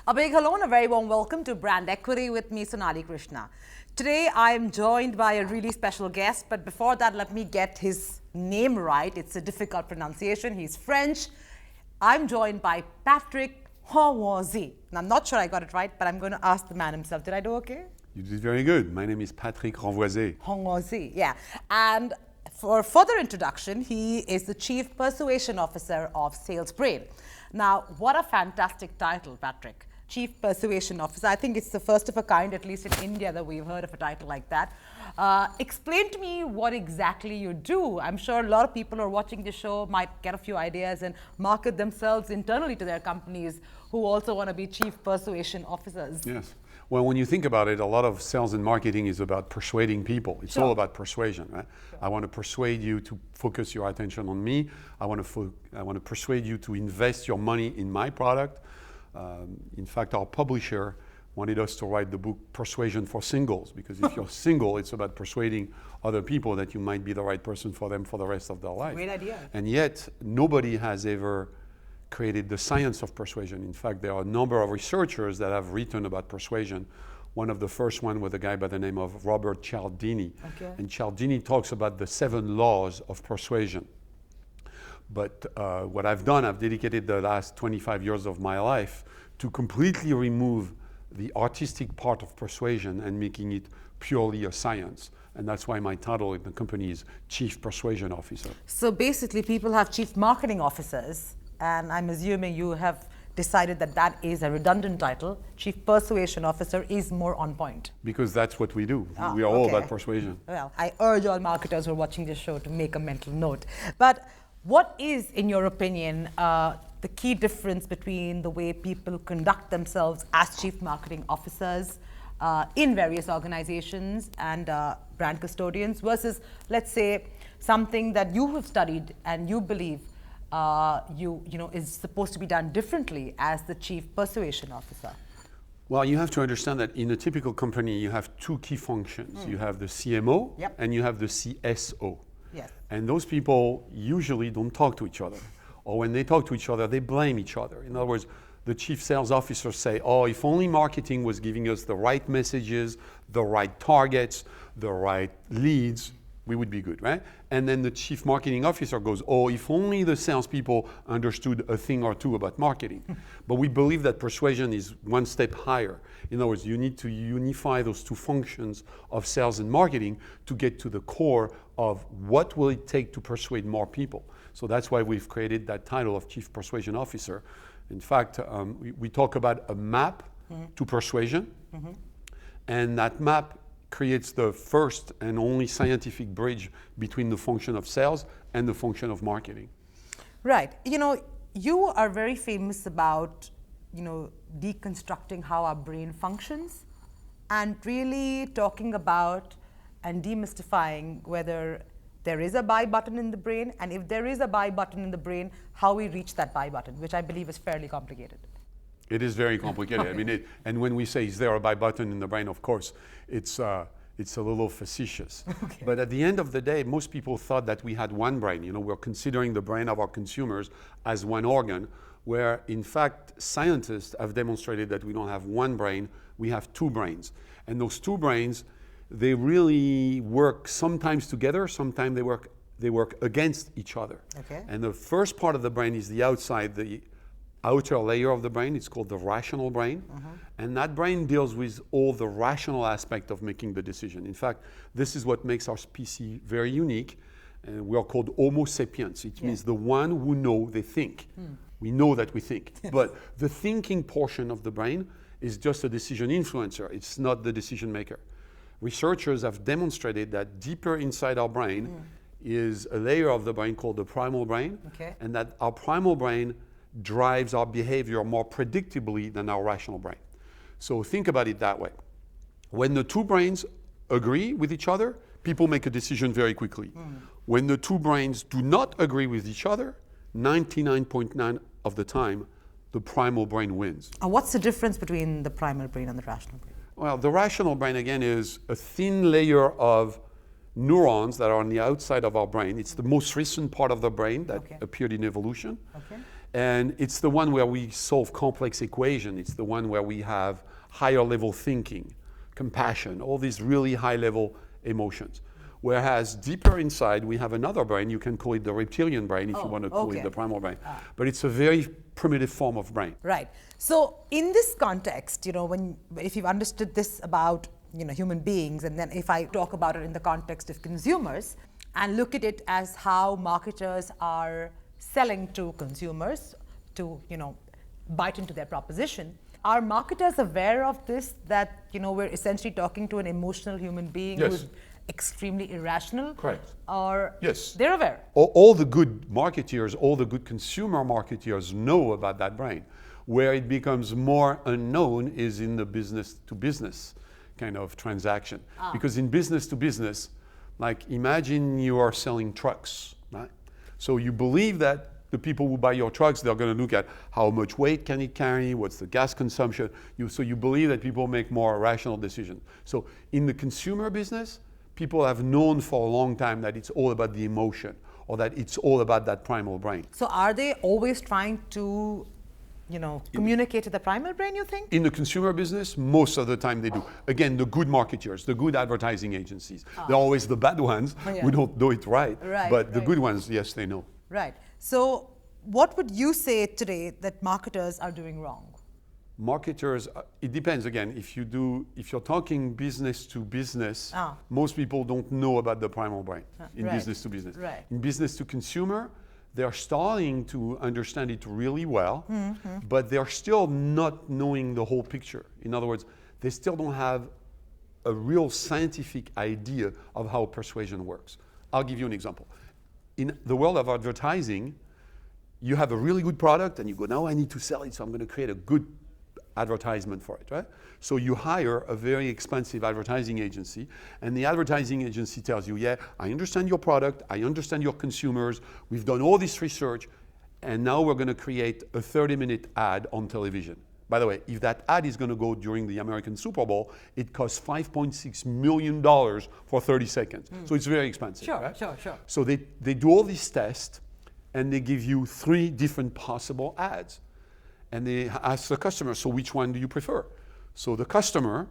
A big hello and a very warm welcome to Brand Equity with me, Sonali Krishna. Today I am joined by a really special guest, but before that let me get his name right. It's a difficult pronunciation. He's French. I'm joined by Patrick Renvoise. And I'm not sure I got it right, but I'm going to ask the man himself. Did I do okay? You did very good. My name is Patrick Renvoise. Renvoise, yeah. And for further introduction, he is the Chief Persuasion Officer of SalesBrain. Now, what a fantastic title, Patrick. Chief Persuasion Officer. I think it's the first of a kind, at least in India, that we've heard of a title like that. Explain to me what exactly you do. I'm sure a lot of people who are watching the show might get a few ideas and market themselves internally to their companies who also want to be Chief Persuasion Officers. Yes. Well, when you think about it, a lot of sales and marketing is about persuading people. It's all about persuasion, right? Sure. I want to persuade you to focus your attention on me. I want to persuade you to invest your money in my product. In fact, our publisher wanted us to write the book Persuasion for Singles, because if you're single, it's about persuading other people that you might be the right person for them for the rest of their life. Great idea. And yet, nobody has ever created the science of persuasion. In fact, there are a number of researchers that have written about persuasion. One of the first one was a guy by the name of Robert Cialdini. Okay. And Cialdini talks about the 7 laws of persuasion. But what I've done, I've dedicated the last 25 years of my life to completely remove the artistic part of persuasion and making it purely a science. And that's why my title in the company is Chief Persuasion Officer. So basically people have Chief Marketing Officers, and I'm assuming you have decided that that is a redundant title. Chief Persuasion Officer is more on point. Because that's what we do. We are all about persuasion. Well, I urge all marketers who are watching this show to make a mental note. But what is, in your opinion, the key difference between the way people conduct themselves as Chief Marketing Officers in various organizations and brand custodians versus, let's say, something that you have studied and you believe is supposed to be done differently as the Chief Persuasion Officer? Well, you have to understand that in a typical company, you have 2 key functions. You have the CMO and you have the CSO. Yes. And those people usually don't talk to each other. Or when they talk to each other, they blame each other. In other words, the chief sales officers say, oh, if only marketing was giving us the right messages, the right targets, the right leads, we would be good, right? And then the chief marketing officer goes, oh, if only the salespeople understood a thing or two about marketing. But we believe that persuasion is one step higher. In other words, you need to unify those 2 functions of sales and marketing to get to the core of what will it take to persuade more people. So that's why we've created that title of Chief Persuasion Officer. In fact, we talk about a map to persuasion, and that map creates the first and only scientific bridge between the function of sales and the function of marketing. Right. You are very famous about, deconstructing how our brain functions and really talking about and demystifying whether there is a buy button in the brain, and if there is a buy button in the brain, how we reach that buy button, which I believe is fairly complicated. It is very complicated. Okay. And when we say, is there a buy button in the brain, of course, it's a little facetious. Okay. But at the end of the day, most people thought that we had one brain. We're considering the brain of our consumers as one organ, where in fact, scientists have demonstrated that we don't have one brain, we have 2 brains. And those 2 brains, they really work sometimes together, sometimes they work against each other. Okay. And the first part of the brain is the outer layer of the brain. It's called the rational brain. And that brain deals with all the rational aspect of making the decision. In fact, this is what makes our species very unique. And we are called Homo sapiens. It means the one who know they think. We know that we think. But the thinking portion of the brain is just a decision influencer. It's not the decision maker. Researchers have demonstrated that deeper inside our brain is a layer of the brain called the primal brain. Okay. And that our primal brain drives our behavior more predictably than our rational brain. So think about it that way. When the 2 brains agree with each other, people make a decision very quickly. When the 2 brains do not agree with each other, 99.9% of the time, the primal brain wins. What's the difference between the primal brain and the rational brain? Well, the rational brain, again, is a thin layer of neurons that are on the outside of our brain. It's the most recent part of the brain that appeared in evolution. Okay. And it's the one where we solve complex equations. It's the one where we have higher level thinking, compassion, all these really high level emotions. Whereas deeper inside, we have another brain. You can call it the reptilian brain if you want to call it the primal brain. But it's a very primitive form of brain. Right. So in this context, if you've understood this about human beings, and then if I talk about it in the context of consumers and look at it as how marketers are selling to consumers to bite into their proposition, are marketers aware of this, that we're essentially talking to an emotional human being who's extremely irrational? Correct. Or yes, they're aware? All the good marketeers, all the good consumer marketeers know about that brain. Where it becomes more unknown is in the business to business kind of transaction. Because in business to business, like imagine you are selling trucks, right? So you believe that the people who buy your trucks, they're going to look at how much weight can it carry, what's the gas consumption. So you believe that people make more rational decisions. So in the consumer business, people have known for a long time that it's all about the emotion, or that it's all about that primal brain. So are they always trying to communicate to the primal brain, you think? In the consumer business, most of the time they do. Again, the good marketeers, the good advertising agencies. They're always the bad ones who don't do it right. But the good ones, yes, they know. Right. So what would you say today that marketers are doing wrong? Marketers, it depends again. If you're talking business to business, most people don't know about the primal brain in business to business. Right. In business to consumer, they're starting to understand it really well, but they're still not knowing the whole picture. In other words, they still don't have a real scientific idea of how persuasion works. I'll give you an example. In the world of advertising, you have a really good product and you go, now I need to sell it, so I'm going to create a good advertisement for it, right? So you hire a very expensive advertising agency, and the advertising agency tells you, yeah, I understand your product, I understand your consumers, we've done all this research, and now we're going to create a 30-minute ad on television. By the way, if that ad is going to go during the American Super Bowl, it costs $5.6 million for 30 seconds. So it's very expensive. Sure, right? sure. So they do all these tests, and they give you 3 different possible ads. And they ask the customer, so which one do you prefer? So the customer,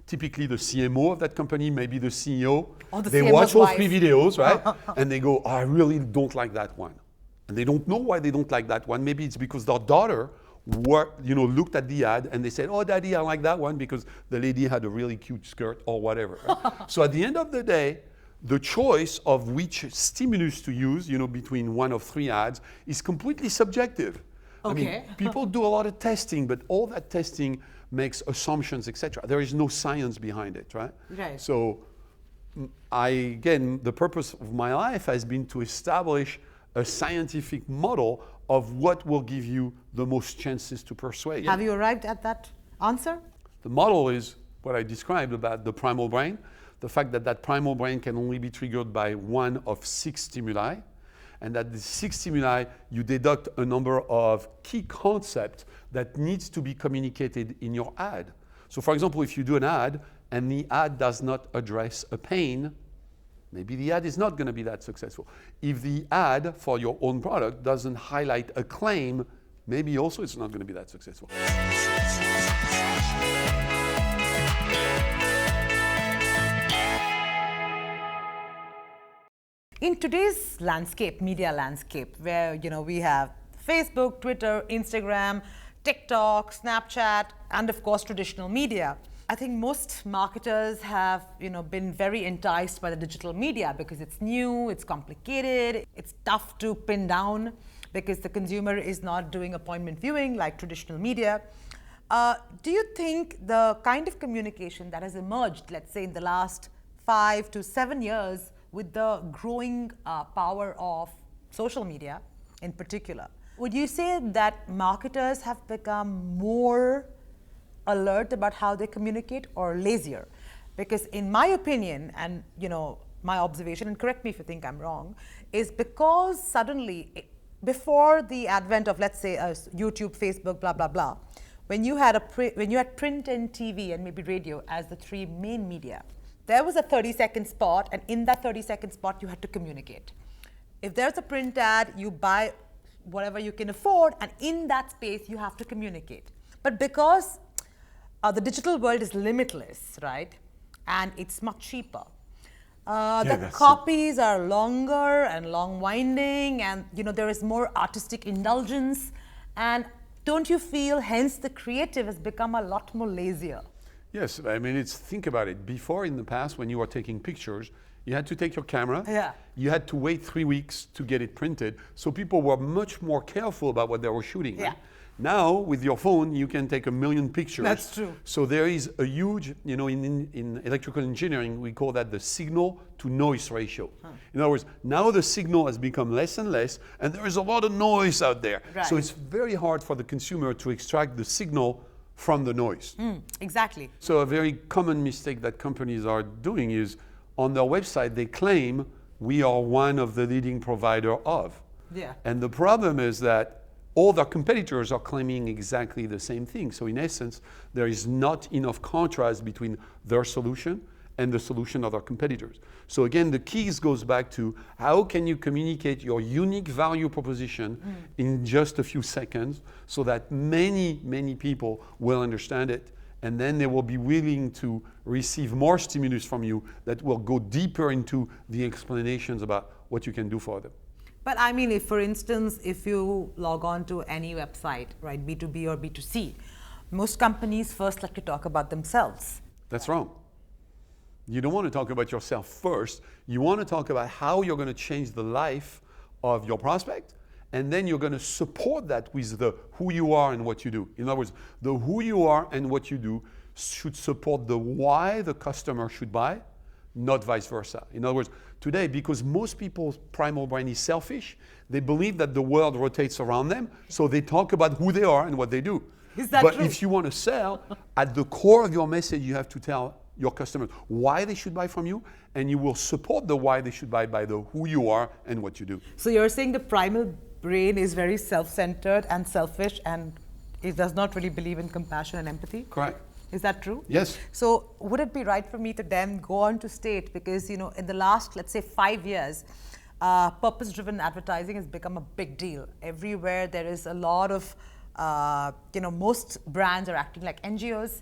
typically the CMO of that company, maybe the CEO, they watch all 3 videos, right? And they go, I really don't like that one. And they don't know why they don't like that one. Maybe it's because their daughter looked at the ad and they said, oh, Daddy, I like that one because the lady had a really cute skirt or whatever. Right? So at the end of the day, the choice of which stimulus to use, between one of 3 ads is completely subjective. Okay. I mean, people do a lot of testing, but all that testing makes assumptions, etc. There is no science behind it, right? Right. So, the purpose of my life has been to establish a scientific model of what will give you the most chances to persuade. Have you arrived at that answer? The model is what I described about the primal brain, the fact that that primal brain can only be triggered by one of 6 stimuli, and that the 6 stimuli, you deduct a number of key concepts that needs to be communicated in your ad. So for example, if you do an ad and the ad does not address a pain, maybe the ad is not going to be that successful. If the ad for your own product doesn't highlight a claim, maybe also it's not going to be that successful. In today's landscape, media landscape, where we have Facebook, Twitter, Instagram, TikTok, Snapchat, and of course traditional media, I think most marketers have been very enticed by the digital media because it's new, it's complicated, it's tough to pin down because the consumer is not doing appointment viewing like traditional media. Do you think the kind of communication that has emerged, let's say in the last 5 to 7 years, with the growing power of social media in particular, would you say that marketers have become more alert about how they communicate or lazier? Because in my opinion, and my observation, and correct me if you think I'm wrong, is because suddenly, before the advent of, let's say, YouTube, Facebook, blah, blah, blah, when you had print and TV and maybe radio as the 3 main media, there was a 30-second spot, and in that 30-second spot, you had to communicate. If there's a print ad, you buy whatever you can afford, and in that space you have to communicate. But because the digital world is limitless, right, and it's much cheaper, the copies are longer and long-winding, and there is more artistic indulgence. And don't you feel, hence, the creative has become a lot more lazier? Yes, I mean, think about it. Before, in the past, when you were taking pictures, you had to take your camera. Yeah. You had to wait 3 weeks to get it printed. So people were much more careful about what they were shooting. Yeah. Right? Now, with your phone, you can take 1 million pictures. That's true. So there is a huge, in electrical engineering, we call that the signal to noise ratio. In other words, now the signal has become less and less, and there is a lot of noise out there. Right. So it's very hard for the consumer to extract the signal from the noise. Exactly. So a very common mistake that companies are doing is on their website, they claim we are one of the leading provider of. Yeah. And the problem is that all their competitors are claiming exactly the same thing. So in essence, there is not enough contrast between their solution and the solution of their competitors. So again, the keys goes back to how can you communicate your unique value proposition in just a few seconds so that many, many people will understand it, and then they will be willing to receive more stimulus from you that will go deeper into the explanations about what you can do for them. But I mean, if, for instance, if you log on to any website, right, B2B or B2C, most companies first like to talk about themselves. That's wrong. You don't want to talk about yourself first. You want to talk about how you're going to change the life of your prospect, and then you're going to support that with the who you are and what you do. In other words, the who you are and what you do should support the why the customer should buy, not vice versa. In other words, today, because most people's primal brain is selfish, they believe that the world rotates around them, so they talk about who they are and what they do. Is that but true? if you want to sell, at the core of your message, you have to tell your customers why they should buy from you, and you will support the why they should buy by the who you are and what you do. So you're saying the primal brain is very self-centered and selfish, and it does not really believe in compassion and empathy? Correct. Is that true? Yes. So would it be right for me to then go on to state, because in the last, let's say, 5 years, purpose-driven advertising has become a big deal. Everywhere there is a lot of, most brands are acting like NGOs.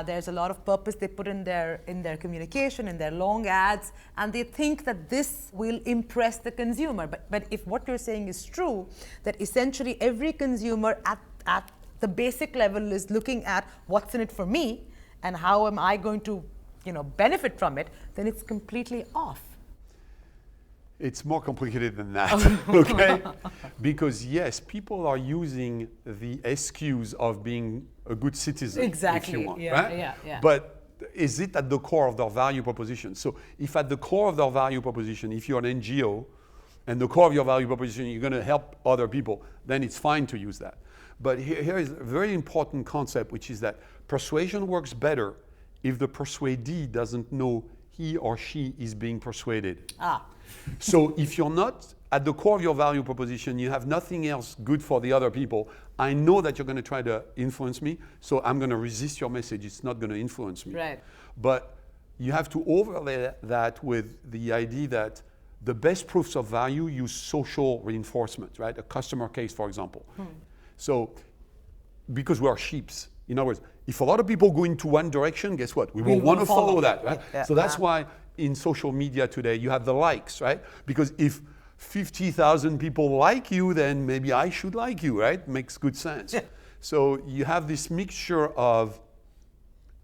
There's a lot of purpose they put in their communication, in their long ads, and they think that this will impress the consumer. But if what you're saying is true, that essentially every consumer at the basic level is looking at what's in it for me and how am I going to benefit from it, then it's completely off. It's more complicated than that, okay? Because yes, people are using the excuse of being a good citizen, exactly. if you want, Yeah, right? Yeah. But is it at the core of their value proposition? So if at the core of their value proposition, if you're an NGO, and the core of your value proposition, you're going to help other people, then it's fine to use that. But here is a very important concept, which is that persuasion works better if the persuadee doesn't know he or she is being persuaded. So if you're not at the core of your value proposition, you have nothing else good for the other people, I know that you're going to try to influence me, so I'm going to resist your message. It's not going to influence me. Right. But you have to overlay that with the idea that the best proofs of value use social reinforcement, right? A customer case, for example. So, because we are sheeps, in other words, if a lot of people go into one direction, guess what? We will want to follow that, right? Yeah. So that's why in social media today, you have the likes, right? Because if 50,000 people like you, then maybe I should like you, right? Makes good sense. Yeah. So you have this mixture of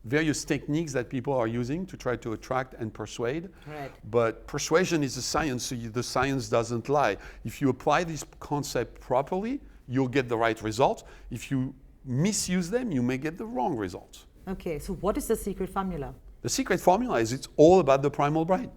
various techniques that people are using to try to attract and persuade. Right. But persuasion is a science, so the science doesn't lie. If you apply this concept properly, you'll get the right results. If you misuse them, you may get the wrong results. Okay, so what is the secret formula? The secret formula is it's all about the primal brain.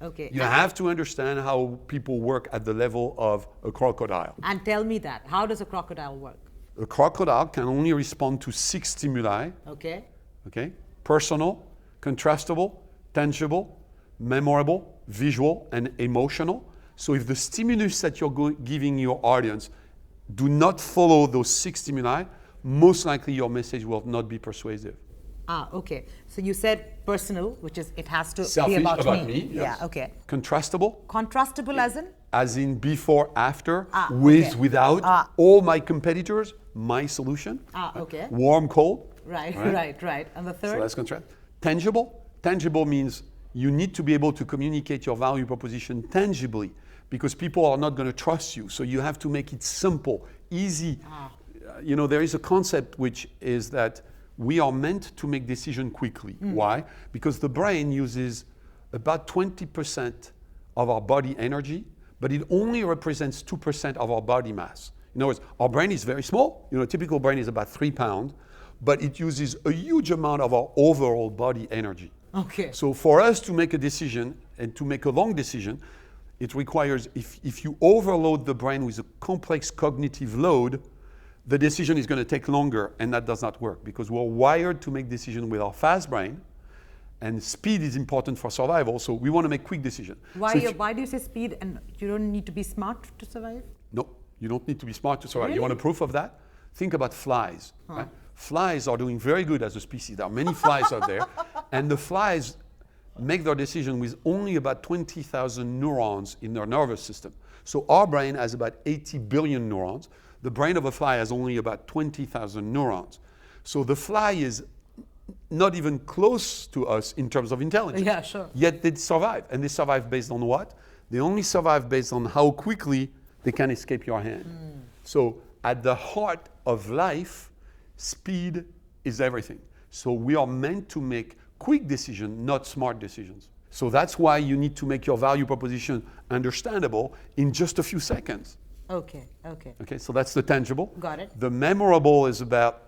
Okay. You have to understand how people work at the level of a crocodile. And tell me that. How does a crocodile work? A crocodile can only respond to 6 stimuli. Okay. Okay? Personal, contrastable, tangible, memorable, visual, and emotional. So if the stimulus that you're giving your audience do not follow those 6 stimuli, most likely your message will not be persuasive. Okay. So you said personal, which is it has to Selfish be about about me. me, yes. Yeah, okay. Contrastable. Contrastable as in? as in before, after, okay. without, all my competitors, my solution. Okay. Warm, cold. Right. And the So third? that's contrast. Tangible. Tangible means you need to be able to communicate your value proposition tangibly, because people are not going to trust you. So you have to make it simple, easy. There is a concept which is that we are meant to make decisions quickly. Why? Because the brain uses about 20% of our body energy, but it only represents 2% of our body mass. In other words, our brain is very small. A typical brain is about 3 pounds, but it uses a huge amount of our overall body energy. Okay. So for us to make a decision and to make a long decision, it requires, if you overload the brain with a complex cognitive load, the decision is going to take longer, and that does not work because we're wired to make decisions with our fast brain, and speed is important for survival, so we want to make quick decisions. Why do you say speed and you don't need to be smart to survive? No, you don't need to be smart to survive. Really? You want a proof of that? Think about flies. Right? Flies are doing very good as a species. There are many flies out there, and the flies make their decision with only about 20,000 neurons in their nervous system. So our brain has about 80 billion neurons. The brain of a fly has only about 20,000 neurons. So the fly is not even close to us in terms of intelligence. Yeah, sure. Yet they survive. And they survive based on what? They only survive based on how quickly they can escape your hand. So at the heart of life, speed is everything. So we are meant to make quick decisions, not smart decisions. So that's why you need to make your value proposition understandable in just a few seconds. Okay. Okay, so that's the tangible. Got it. The memorable is about,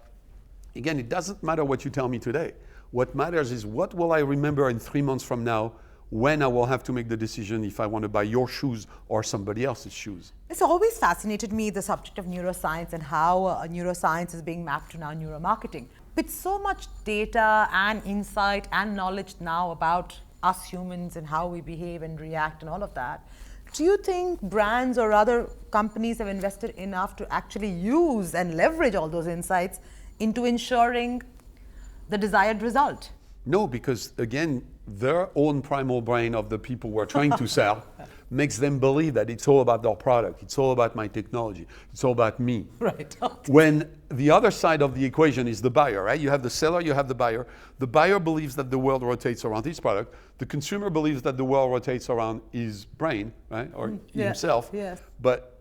again, it doesn't matter what you tell me today. What matters is what will I remember in 3 months from now when I will have to make the decision if I want to buy your shoes or somebody else's shoes. It's always fascinated me, the subject of neuroscience and how neuroscience is being mapped to now neuromarketing. With so much data and insight and knowledge now about us humans and how we behave and react and all of that, do you think brands or other companies have invested enough to actually use and leverage all those insights into ensuring the desired result? No, because again, their own primal brain of the people we're trying to sell makes them believe that it's all about their product, it's all about my technology, it's all about me. Right. When the other side of the equation is the buyer, right? You have the seller, you have the buyer. The buyer believes that the world rotates around his product. The consumer believes that the world rotates around his brain, right? Or himself. Yes. But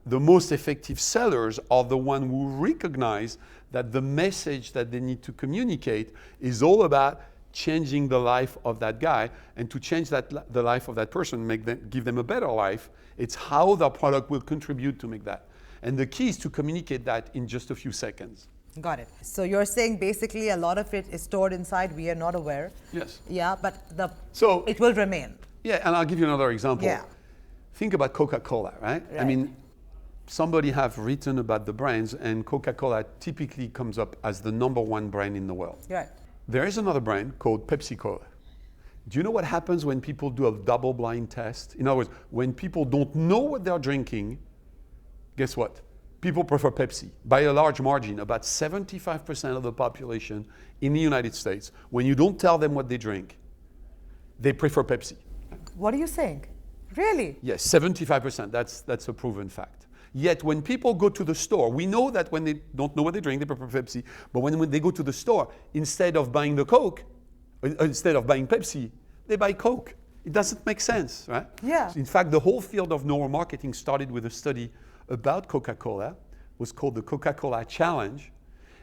the most effective sellers are the ones who recognize that the message that they need to communicate is all about changing the life of that guy, and to change the life of that person, give them a better life. It's how their product will contribute to make that. And the key is to communicate that in just a few seconds. Got it. So you're saying basically a lot of it is stored inside, we are not aware. Yes. Yeah, but it will remain. Yeah, and I'll give you another example. Yeah. Think about Coca-Cola, right? I mean, somebody have written about the brands, and Coca-Cola typically comes up as the #1 brand in the world. Right. There is another brand called Pepsi-Cola. Do you know what happens when people do a double-blind test? In other words, when people don't know what they're drinking, guess what? People prefer Pepsi by a large margin. About 75% of the population in the United States, when you don't tell them what they drink, they prefer Pepsi. What are you saying? Really? Yes, 75%. That's a proven fact. Yet when people go to the store, we know that when they don't know what they drink, they prefer Pepsi. But when they go to the store, instead of buying the Coke, instead of buying Pepsi, they buy Coke. It doesn't make sense, right? Yeah. In fact, the whole field of neuromarketing started with a study about Coca-Cola. It was called the Coca-Cola Challenge.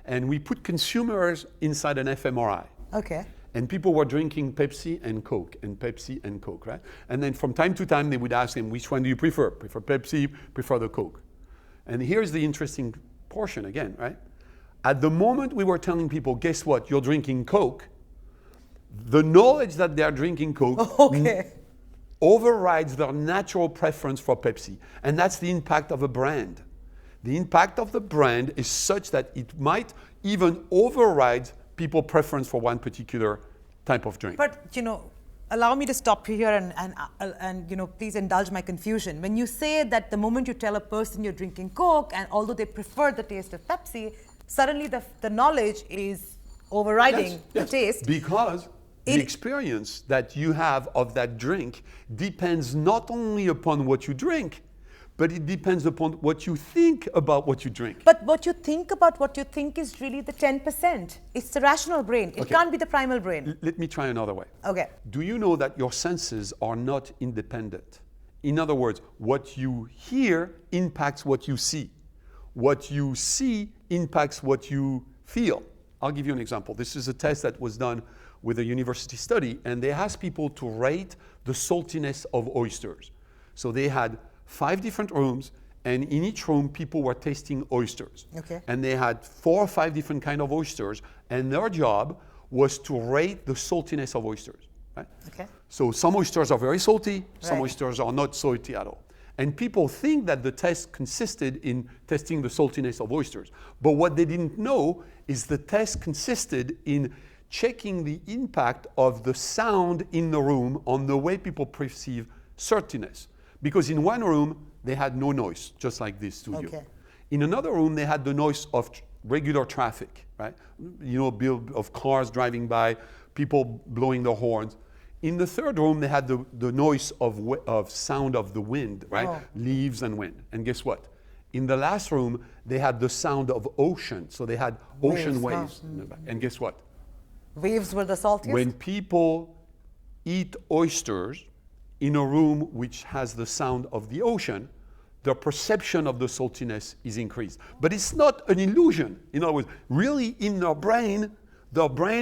And we put consumers inside an fMRI. Okay. And people were drinking Pepsi and Coke, and Pepsi and Coke, right? And then from time to time, they would ask them, which one do you prefer? Prefer Pepsi, prefer the Coke? And here's the interesting portion again, right? At the moment we were telling people, guess what? You're drinking Coke. The knowledge that they are drinking Coke overrides their natural preference for Pepsi. And that's the impact of a brand. The impact of the brand is such that it might even override people's preference for one particular type of drink. But, allow me to stop you here and please indulge my confusion. When you say that the moment you tell a person you're drinking Coke, and although they prefer the taste of Pepsi, suddenly the knowledge is overriding the taste. Because the experience that you have of that drink depends not only upon what you drink, but it depends upon what you think about what you drink. But what you think about what you think is really the 10%. It's the rational brain. It can't be the primal brain. Let me try another way. Okay. Do you know that your senses are not independent? In other words, what you hear impacts what you see. What you see impacts what you feel. I'll give you an example. This is a test that was done with a university study, and they asked people to rate the saltiness of oysters. So they had 5 different rooms, and in each room, people were tasting oysters. Okay. And they had 4 or 5 different kind of oysters, and their job was to rate the saltiness of oysters. Right? Okay. So some oysters are very salty, some Right. oysters are not salty at all. And people think that the test consisted in testing the saltiness of oysters. But what they didn't know is the test consisted in checking the impact of the sound in the room on the way people perceive saltiness. Because in one room, they had no noise, just like this studio. Okay. In another room, they had the noise of regular traffic, right? You know, of cars driving by, people blowing their horns. In the third room, they had the noise of sound of the wind, right? Oh. Leaves and wind. And guess what? In the last room, they had the sound of ocean. So they had ocean waves. And guess what? Waves were the saltiest? When people eat oysters in a room which has the sound of the ocean, the perception of the saltiness is increased. But it's not an illusion. In other words, really in their brain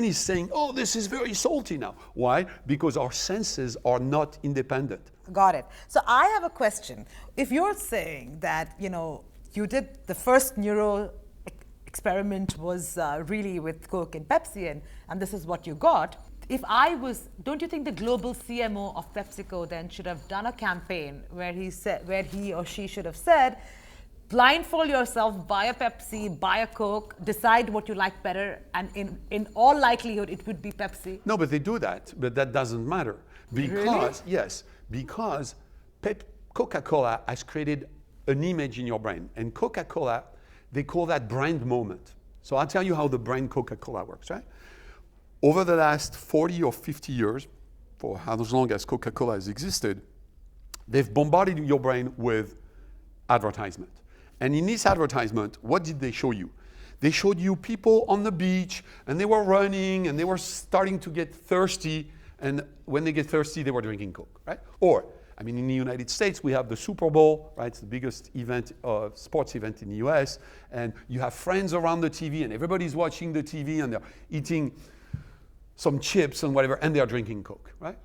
is saying, oh, this is very salty now. Why? Because our senses are not independent. Got it. So I have a question. If you're saying that, you did the first neuro experiment was really with Coke and Pepsi, and this is what you got. If I was, don't you think the global CMO of PepsiCo then should have done a campaign where he or she should have said, blindfold yourself, buy a Pepsi, buy a Coke, decide what you like better, and in all likelihood, it would be Pepsi. No, but they do that, but that doesn't matter. Because, Really? yes, because Coca-Cola has created an image in your brain. And Coca-Cola, they call that brand moment. So I'll tell you how the brand Coca-Cola works, right? Over the last 40 or 50 years, for as long as Coca-Cola has existed, they've bombarded your brain with advertisement. And in this advertisement, what did they show you? They showed you people on the beach, and they were running, and they were starting to get thirsty, and when they get thirsty, they were drinking Coke, right? Or, in the United States, we have the Super Bowl, right? It's the biggest event, sports event in the US, and you have friends around the TV, and everybody's watching the TV, and they're eating some chips and whatever, and they're drinking Coke, right?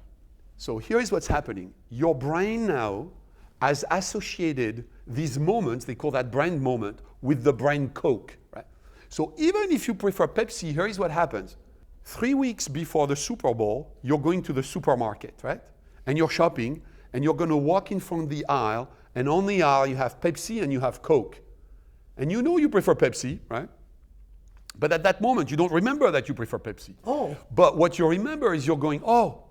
So here is what's happening. Your brain now has associated these moments, they call that brand moment, with the brand Coke, right? So even if you prefer Pepsi, here is what happens. 3 weeks before the Super Bowl, you're going to the supermarket, right? And you're shopping, and you're going to walk in front of the aisle, and on the aisle you have Pepsi and you have Coke. And you know you prefer Pepsi, right? But at that moment, you don't remember that you prefer Pepsi. Oh. But what you remember is you're going, oh,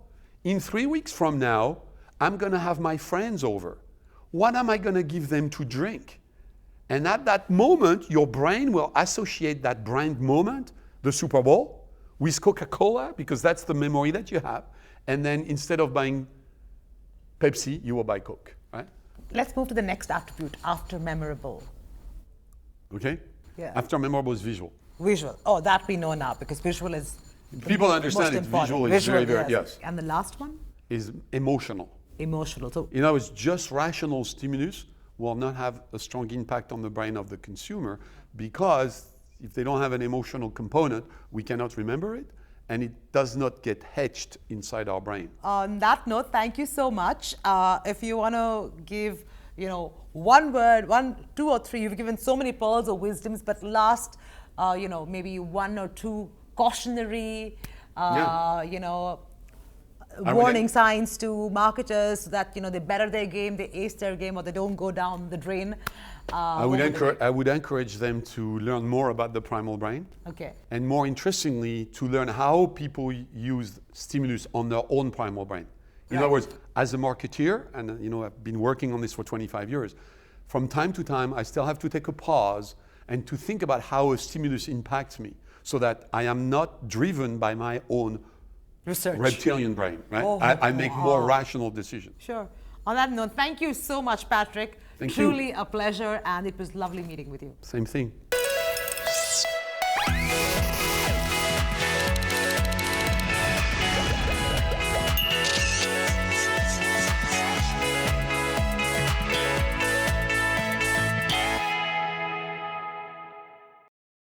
in 3 weeks from now, I'm going to have my friends over. What am I going to give them to drink? And at that moment, your brain will associate that brand moment, the Super Bowl, with Coca-Cola, because that's the memory that you have. And then instead of buying Pepsi, you will buy Coke, right? Let's move to the next attribute, after memorable. Okay? Yeah. After memorable is visual. Visual. Oh, that we know now, because visual is People understand most it. important. Visual is very, yes. And the last one? Is emotional. Emotional. So In other words, just rational stimulus will not have a strong impact on the brain of the consumer, because if they don't have an emotional component, we cannot remember it, and it does not get hatched inside our brain. on that note, thank you so much. If you want to give, one word, 1, 2 or 3, you've given so many pearls of wisdoms, but last, maybe 1 or 2 cautionary, warning signs to marketers that, they better their game, they ace their game, or they don't go down the drain. I would encourage them to learn more about the primal brain. Okay. And more interestingly, to learn how people use stimulus on their own primal brain. In other words, as a marketeer, and I've been working on this for 25 years, from time to time, I still have to take a pause and to think about how a stimulus impacts me, so that I am not driven by my own Research. reptilian brain, right? Oh, I make more wow. rational decisions. Sure. On that note, thank you so much, Patrick. Thank you. Truly a pleasure, and it was lovely meeting with you. Same thing.